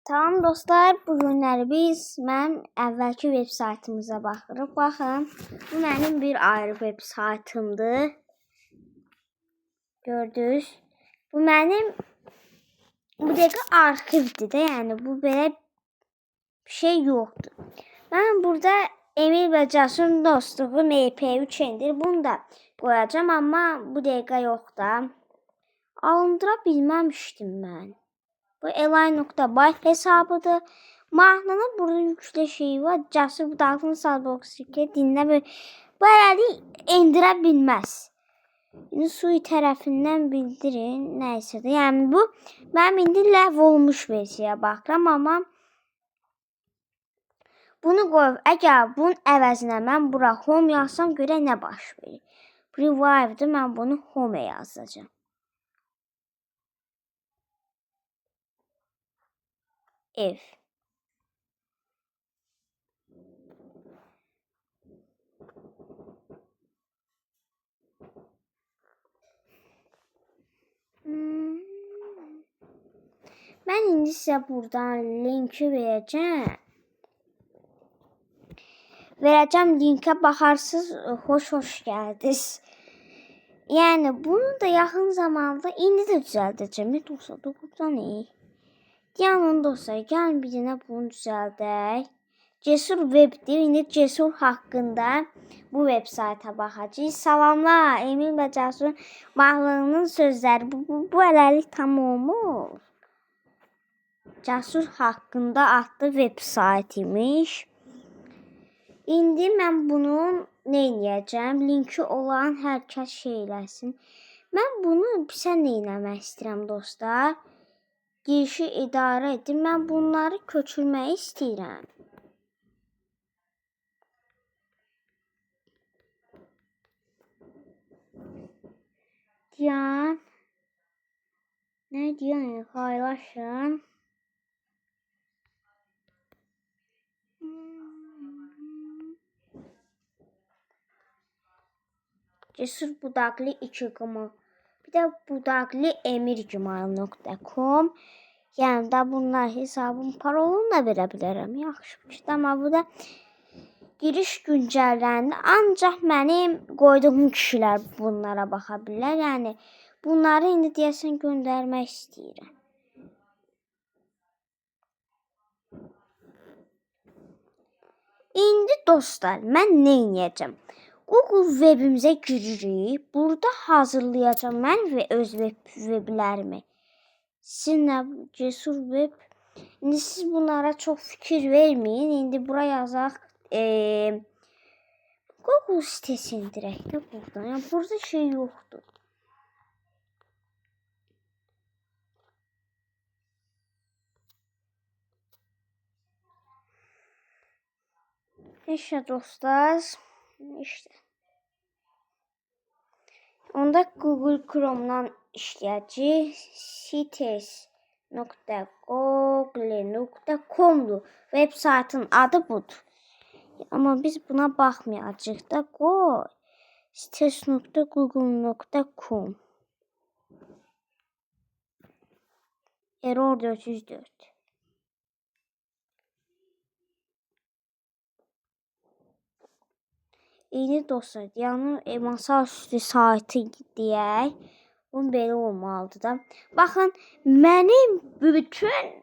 Tamam dostlar, bu günləri mən əvvəlki web saytımıza baxırıq. Baxın, bu mənim bir ayrı web saytımdır. Gördünüz? Bu mənim bu dəqiqə arxivdir də, yəni bu belə bir şey yoxdur. Mən burada Emil və Cəsurun dostluğu MP3-dir. Bunu da qoyacağam, amma bu dəqiqə yox da. Alındıra bilməmişdim mən. Bu elay.bay hesabıdır. Mahnının burada yüklü şeyi var. Cəsur Budaqlının Salbox'ı dinlə və bu əlləri endirə bilməz. Yəni Sui tərəfindən bildirin. Nəysə də. Yəni bu mənim indi ləğv olmuş versiyaya baxıram, amma bunu qoyub, əgər bunun əvəzinə mən bura home yazsam görə nə baş verir? Revive'da mən bunu home yazacağım. Ev. Mən indi sizə buradan linki verəcəm. Linkə baxarsınız, xoş gəldiniz. Yəni bunu da yaxın zamanda indi də düzəldəcəm. Dostlar, doğrudan iyi. Yəni dostlar, gəlin bir dənə bunu düzəldək. Cesur webdir. İndi Cesur haqqında bu web sayta baxacağıq. Salamlar, Emil və Cəsurun mahnının sözləri. Bu hələlik tam olmur. Cəsur haqqında adlı web sayt imiş. İndi mən bunun nə edəcəm? Linki olan hər kəs şey eləsin. Mən bunu sən nə eləmək istəyirəm dostlar? Girişi idarə edin. Mən bunları köçürmək istəyirəm. Deyən. Nə deyən? Paylaşın. Cesur Budaqlı 2 qımı. Bir də budaqlı@gmail.com. Yəni da bunlar hesabım parolunu da verə bilərəm. Yaxşı. Amma bu da giriş güncəlləndi. Ancaq mənim qoyduğum kişilər bunlara baxa bilər. Yəni bunları indi deyəsən göndərmək istəyirəm. İndi dostlar, mən nə edəcəm? Google webimizə giririk. Burada hazırlayacağım mən və öz weblərimi. Sizinlə Cesur web. İndi siz bunlara çox fikir verməyin. İndi bura yazaq. Google sitesini dirək də buradan. Yəni burada şey yoxdur. İşte dostlar. İşte. Onda Google Chrome'dan işləyəcək. sites.google.com-dur. Web saytın adı budur. Amma biz buna baxmayacağıq da. Qoy. sites.google.com Error 404. İndi dostlar, yəni masaüstü saytı deyək. Bunun belə olmalıdır da. Baxın, mənim bütün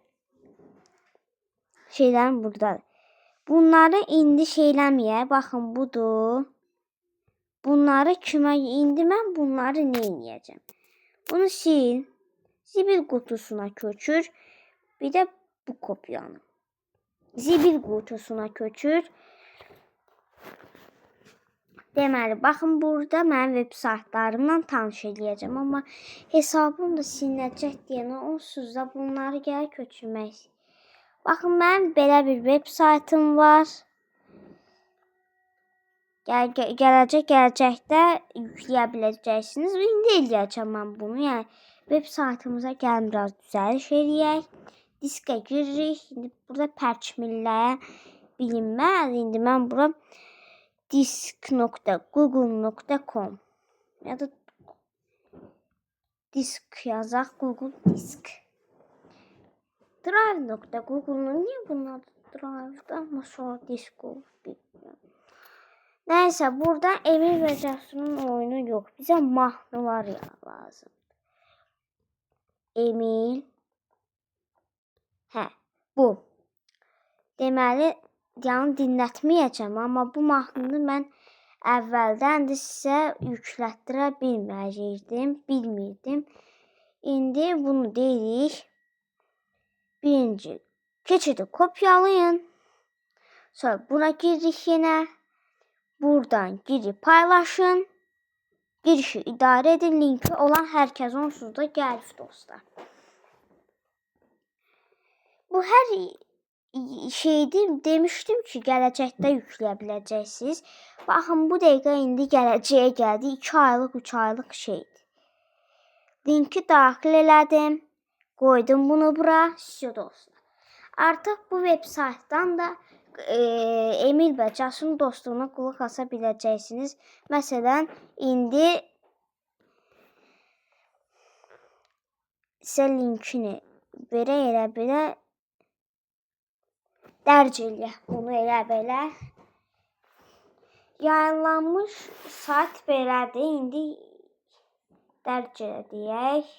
şeylərim buradadır. Bunları indi şeyləməyək. Baxın, budur. Bunları kimə? İndi mən bunları nə edəcəm? Bunu sil. Zibil qutusuna köçür. Bir də bu kopyanı. Zibil qutusuna köçür. Deməli, baxın, burada mənim web saytlarımla tanış eləyəcəm. Amma hesabım da silinəcək deyənə onsuz da bunları gəl köçürmək. Baxın, mənim belə bir web saytım var. Gələcəkdə yükləyə biləcəksiniz. İndi eləyəcəm mən bunu. Yəni, web saytımıza gəlin biraz düzəliş eləyək. Diskə giririk. İndi burada pərçimləyə bilinməz. İndi mən bura disk.google.com ya da disk yazaq, Google disk. Drive.google'un niye bunun adı Drive'da ama sonra Discord bilmiyorum. Neyse burada Emil ve Cesur'un oyunu yok. Bize mahnılar ya lazım. Emil. Bu. Deməli, yəni dinlətməyəcəm, amma bu mahnını mən əvvəldən də sizə yüklətdirə bilmirdim. İndi bunu deyirik. Birinci, keçidi kopyalayın. Sonra buna giririk yenə. Buradan girip paylaşın. Girişi idarə edin. Linki olan hər kəs onsuz da gəlib dostlar. Bu hər şeydir. Demişdim ki, gələcəkdə yükləyə biləcəksiniz. Baxın, bu dəqiqə indi gələcəyə gəldi. 2 aylıq, 3 aylıq şeydir. Linki daxil elədim. Qoydum bunu bura. Sizə dostlar. Artıq bu web saytdan da Emil və Cesurun dostluğuna qulaq asa biləcəksiniz. Məsələn, indi sizə linkini verə elə belə dərc eləyək. Bunu elə belə yayınlanmış sayt belədir. İndi dərc eləyək.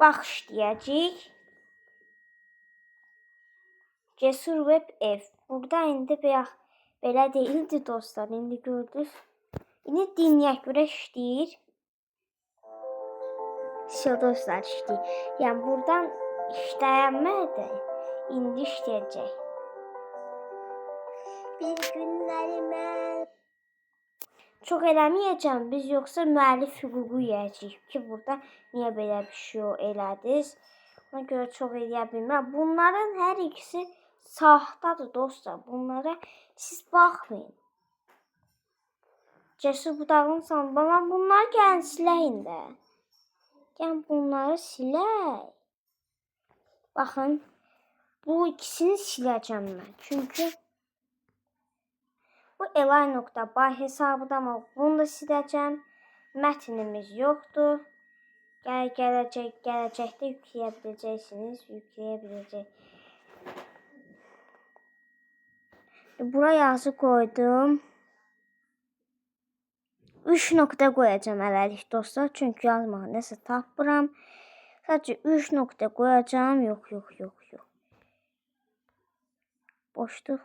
Baxış deyəcəyik. Cesur Web Ev. Burada indi belə deyildi dostlar. İndi gördünüz. İndi dinləyək görək işləyir. Dostlar işləyir. Yəni buradan işləyənmədi. İndi işləyəcək. Bir günlərimə çox eləməyəcəm biz, yoxsa müəllif hüququ yeyəcəyik ki, burada niyə belə bir şey elədiniz? Ona görə çox eləyə bilməm. Bunların hər ikisi saxtadır dostlar. Bunlara siz baxmayın. Cesur budağını sanmam. Bunları gəlin siləyin də. Gəlin bunları silək. Baxın. Bu ikisini siləcəm mən. Çünki bu elay.bay hesabıdır, amma bunu da siləcəm. Mətnimiz yoxdur. Gələcəkdə yükləyə biləcəksiniz. Bura yazı qoydum. 3 nöqtə qoyacağım hələlik dostlar. Çünki yazmağa nəsə tapmıram. Sadəcə 3 nöqtə qoyacağım. Yox. Boşluq.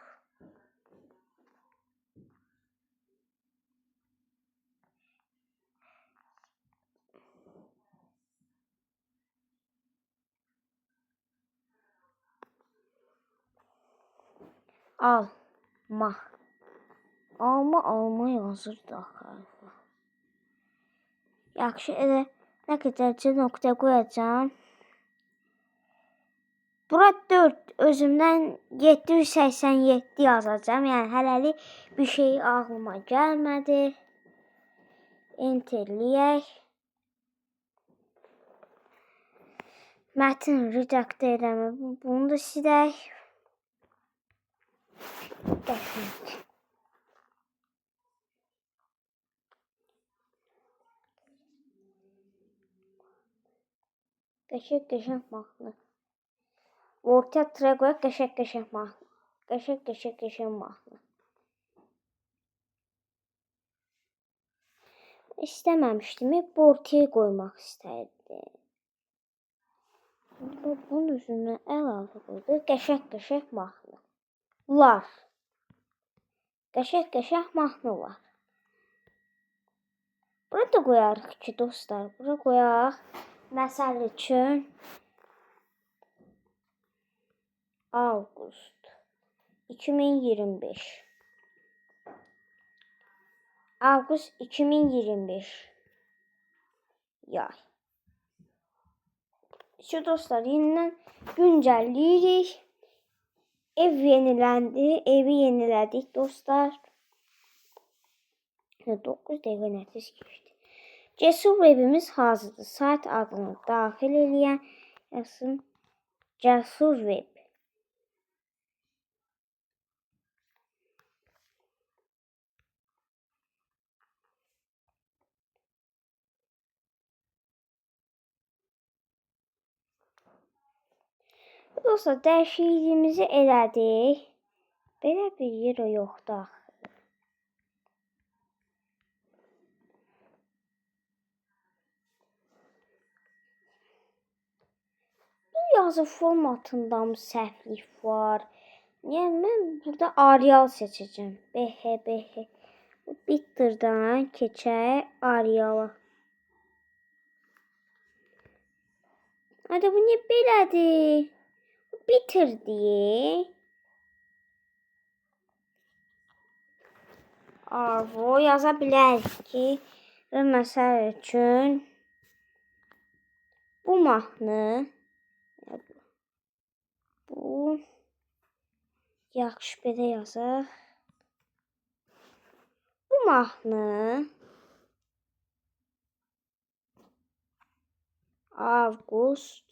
Alma yazır daxil. Yaxşı, elə nə qədərcə nöqtə qoyacağım. Bura 4, özümdən 787 yazacağım. Yəni hələlik bir şey ağlıma gəlmədi. Enterləyək. Mətin redaktə eləmə. Bunu da silək. Qəşəng. Qəşəng mahnı. Ortaya tıra qoyaq, qəşəng mahnı. Qəşəng mahnı. İstəməmişdim, hep ortaya qoymaq istərdim. Bunun üzerine əlavə qoydu. Qəşəng mahnı. Lar. Qəşəng mahnı var. Burada qoyarıq ki, dostlar. Bura qoyaq. Məsəl üçün Avqust 2025. Avqust 2025. Yay. Şu dostlar, yenidən güncəlləyirik. Ev yeniləndi. Evi yenilədik dostlar. 9 dəqiqə nəticə keçdi. Cesur webimiz hazırdır. Sayt adını daxil eləyən yazın. Cesur web. Dostlar, dəyişikliyimizi elədik. Belə bir yer yoxdur. Bu yazı formatında mı səhvlik var? Yəni mən burada Arial seçəcəm. BH. Bitter'dan keçək Arial'a. Hadi bu niyə belədir? Bitirdi. Arvo yaza bilərik ki, məsəl üçün bu mahnı bu yaxşı belə yazaq. Bu mahnı Avqust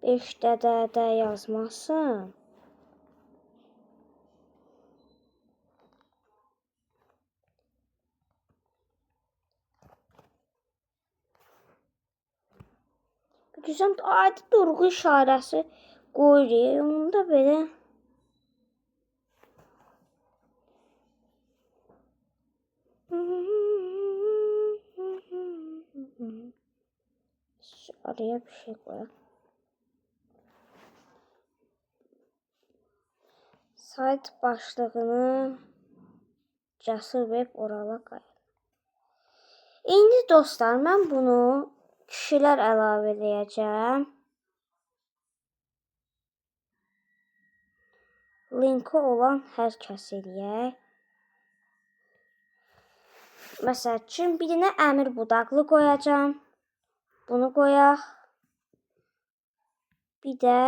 5'də də yazmasın. Güzel adi durğu işarəsi qoyuruq. Onda belə araya bir şey koyalım. Sayt başlığını Cəsur Web orala qoyalım. İndi dostlar, mən bunu kişilər əlavə edəcəm. Linki olan hər kəs eləyək. Məsəl üçün bir dənə Əmir Budaqlı qoyacağam. Bunu qoyaq. Bir də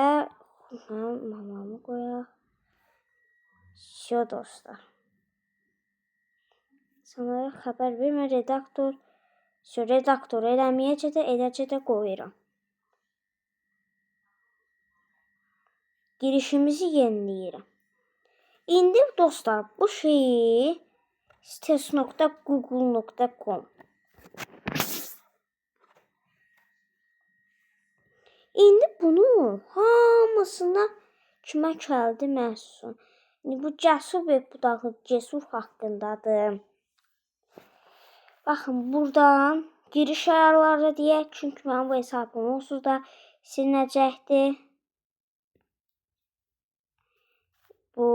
mamamı qoyaq. Şo dostlar. Sanırım xəbər vermə redaktor eləməyəcə də eləcə də qoyuram. Girişimizi yeniləyirəm. İndi dostlar, bu şeyi stes.google.com İndi bunu hamısına kimə gəldi məhsul. İndi bu Cəsur Web Budaqlı Cəsur haqqındadır. Baxın, buradan giriş ayarları deyək. Çünki mənim bu hesabım onsuz da silinəcəkdir. Bu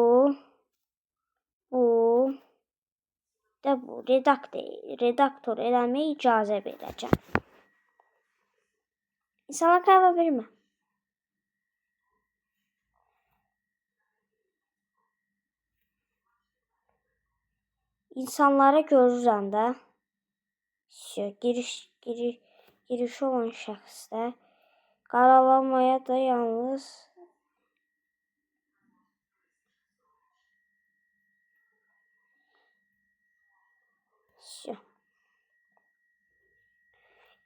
redaktor eləməyə icazə verəcəm. İnsanlar qərar vermə. İnsanlara görürəm də. Girişi olan şəxslər qaralamaya da yalnız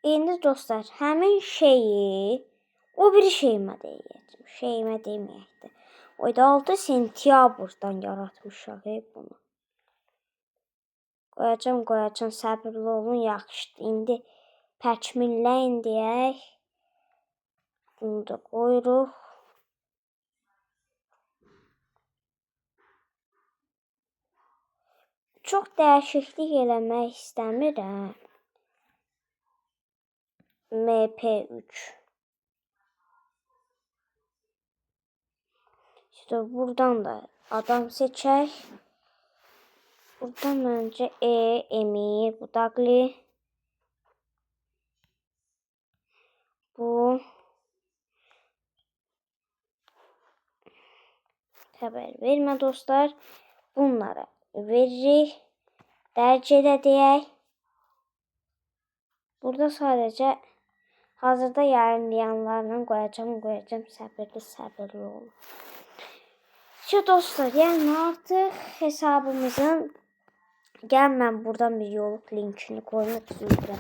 İndi dostlar, həmin şeyi o bir şeyimə deyəcəm. Şeyimə deməyəkdir. O da 6 sentyabrdan yaratmışıq bunu. Qoyacam, səbirli olun, yaxşıdır. İndi pəkminləyin deyək. Bunu da qoyuruq. Çox dəyişiklik eləmək istəmirəm. MP3. İşte buradan da adam seçək. Buradan öncə Emir Budaqlı. Bu xəbər vermə dostlar. Bunlara veririk. Dərc elə deyək. Burada sadəcə hazırda yayınlayanlarla qoyacam. Səbirli olun. Şu dostlar, yəni artıq hesabımızın mən buradan bir yolluq linkini qoymaq üzrə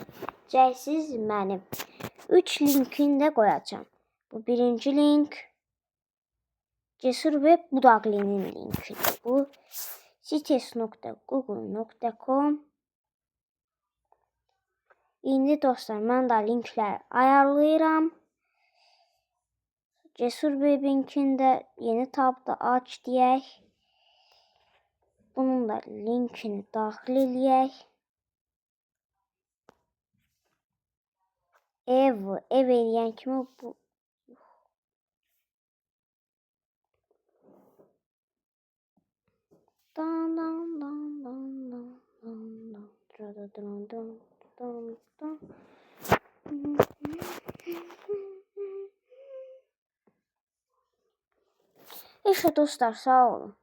edəcəksiniz mənim. 3 linkini də qoyacağım. Bu birinci link. Cesur Web Budaklinin linkidir. Bu cites.google.com. İndi dostlar, mən də linkləri ayarlayıram. Cesur Web'inkində yeni tabda aç deyək. Bunun da linkini daxil eləyək. Ev eləyən kimi bu İşte dostlar, sağ olun.